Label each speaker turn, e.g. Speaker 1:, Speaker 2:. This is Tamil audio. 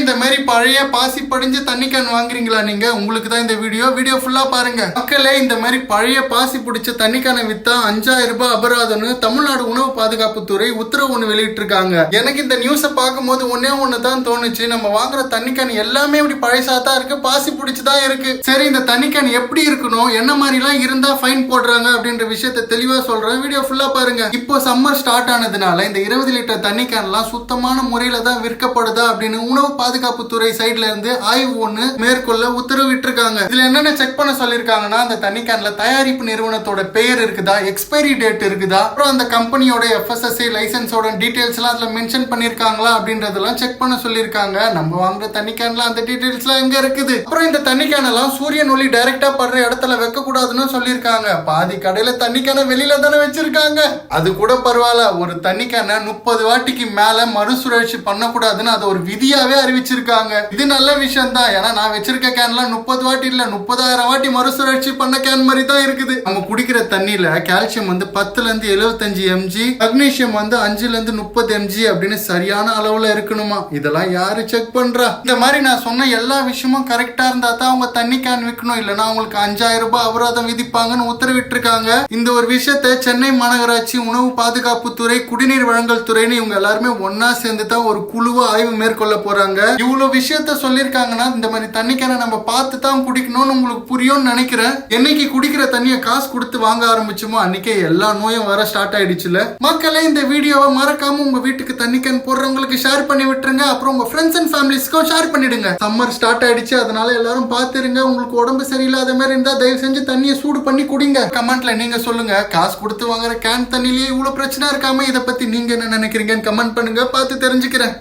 Speaker 1: இந்த மாதிரி பழைய பாசி படிஞ்ச தண்ணி கேன் வாங்குறீங்களா நீங்க? உங்களுக்கு தான் இந்த வீடியோ ஃபுல்லா பாருங்க. மக்களே, இந்த மாதிரி பழைய பாசி பிடிச்ச தண்ணி கேனை வித்தா 5000 ரூபாய் அபராதம்னு தமிழ்நாடு உணவு பாதுகாப்புத்துறை உத்தரவு ஒண்ணு வெளியிட்டு இருக்காங்க. எனக்கு இந்த நியூஸை பார்க்கும்போது ஒண்ணு தான் தோணுச்சு, நம்ம வாங்குற தண்ணி கேன் எல்லாமே இப்படி பழையசாதான் இருக்கு, பாசி பிடிச்சுதான் இருக்கு. சரி, இந்த தண்ணி கேன் எப்படி இருக்கணும், என்ன மாதிரி எல்லாம் இருந்தா ஃபைன் போடுறாங்க அப்படின்ற விஷயத்தை தெளிவா சொல்றேன். வீடியோ ஃபுல்லா பாருங்க. இப்போ சம்மர் ஸ்டார்ட் ஆனதுனால இந்த 20 லிட்டர் தண்ணி கேன் எல்லாம் சுத்தமான முறையில தான் விற்கப்படுதா அப்படின்னு உணவு பாதுகாப்புத்துறை சைட்ல இருந்து ஆய்வு ஒண்ணு மேற்கொள்ள உத்தரவிட்டு இருக்காங்க. இதுல என்னென்ன செக் பண்ண சொல்லிருக்காங்கன்னா, அந்த தண்ணி கேன்ல தயாரிப்பு நிறுவனத்தோட பெயர் இருக்குதா, எக்ஸ்பைரி டேட் இருக்குதா, அப்புறம் அந்த கம்பெனியோட FSSAI லைசன்ஸோட டீடைல்ஸ் எல்லாம் அதுல மென்ஷன் பண்ணிருக்காங்களா அப்படின்றதெல்லாம் செக் பண்ண சொல்லிருக்காங்க. நம்ம வாங்குற தண்ணி கேன்ல அந்த டீடைல்ஸ் எல்லாம் எங்க இருக்குது? அப்புறம் இந்த தண்ணி கேன் எல்லாம் சூரியன் ஒளி டைரக்டா படுற இடத்துல வைக்க கூடாதுன்னு சொல்லிருக்காங்க. பாதி கடையில தண்ணி கேனை வெளியில தானே வச்சிருக்காங்க. அது கூட பரவாயில்ல, ஒரு தண்ணி கேனை 30 வாட்டிக்கு மேல மறுசுழற்சி பண்ணக்கூடாதுன்னு அது ஒரு விதியாவே அறிவிச்சிருக்காங்க. இது நல்ல விஷயம் தான். ஏன்னா நான் வச்சிருக்க கேன்லாம் 30 வாட்டி இல்ல 30,000 வாட்டி மறுசுழற்சி பண்ண கேன் மாதிரி தான் இருக்குது. நம்ம குடிக்கிற தண்ணியில கால்சியம் 10ல இருந்து 75 mg, மக்னீசியம் 5ல இருந்து 30 mg அப்படின்னு சரியான அளவுல இருக்கணுமா? இதெல்லாம் யாரு செக் பண்றா? இந்த மாதிரி நான் சொன்ன எல்லா விஷயமும் கரெக்டா இருந்தா தான் அவங்க தண்ணி கேன் விற்கணும், இல்லைன்னா அவங்களுக்கு 5000 ரூபாய் அபராதம் விதிப்பாங்கன்னு உத்தரவிட்டு இருக்காங்க. இந்த ஒரு விஷயத்தை சென்னை மாநகராட்சி உணவு பாதுகாப்புத்துறை, குடிநீர் வழங்கல் துறைன்னு இவங்க எல்லாருமே ஒன்னா சேர்ந்து தான் ஒரு குழுவா ஆய்வு மேற்கொள்ள போறாங்க. இவ்வளவு விஷயத்த சொல்லிருக்காங்கன்னா, இந்த மாதிரி தண்ணி கேனை நம்ம பார்த்து தான் குடிக்கணும்னு உங்களுக்கு புரியும்னு நினைக்கிறேன். என்னைக்கு குடிக்கிற தண்ணியை காசு கொடுத்து வாங்க ஆரம்பிச்சோமோ அன்னைக்கே எல்லா நோயும் வர ஸ்டார்ட் ஆயிடுச்சுல. மக்களே, இந்த வீடியோவை மறக்காம உங்க வீட்டுக்கு தண்ணி கேன் போடுறவங்களுக்கு ஷேர் பண்ணி விட்டுருங்க. அப்புறம் உங்க ஃப்ரெண்ட்ஸ் அண்ட் ஃபேமிலிஸ்க்கும் ஷேர் பண்ணிடுங்க. சம்மர் ஸ்டார்ட் ஆயிடுச்சு, அதனால எல்லாரும் பாத்துருங்க. உங்களுக்கு உடம்பு சரியில்லாத மாதிரி இருந்தா தயவு செஞ்சு தண்ணியை சூடு பண்ணி குடிங்க. கமெண்ட்ல நீங்க சொல்லுங்க, காசு கொடுத்து வாங்குற கேன் தண்ணிலேயே இவ்வளவு பிரச்சனை இருக்காம இதை பத்தி நீங்க என்ன நினைக்கிறீங்கன்னு கமெண்ட் பண்ணுங்க, பார்த்து தெரிஞ்சுக்கிறேன்.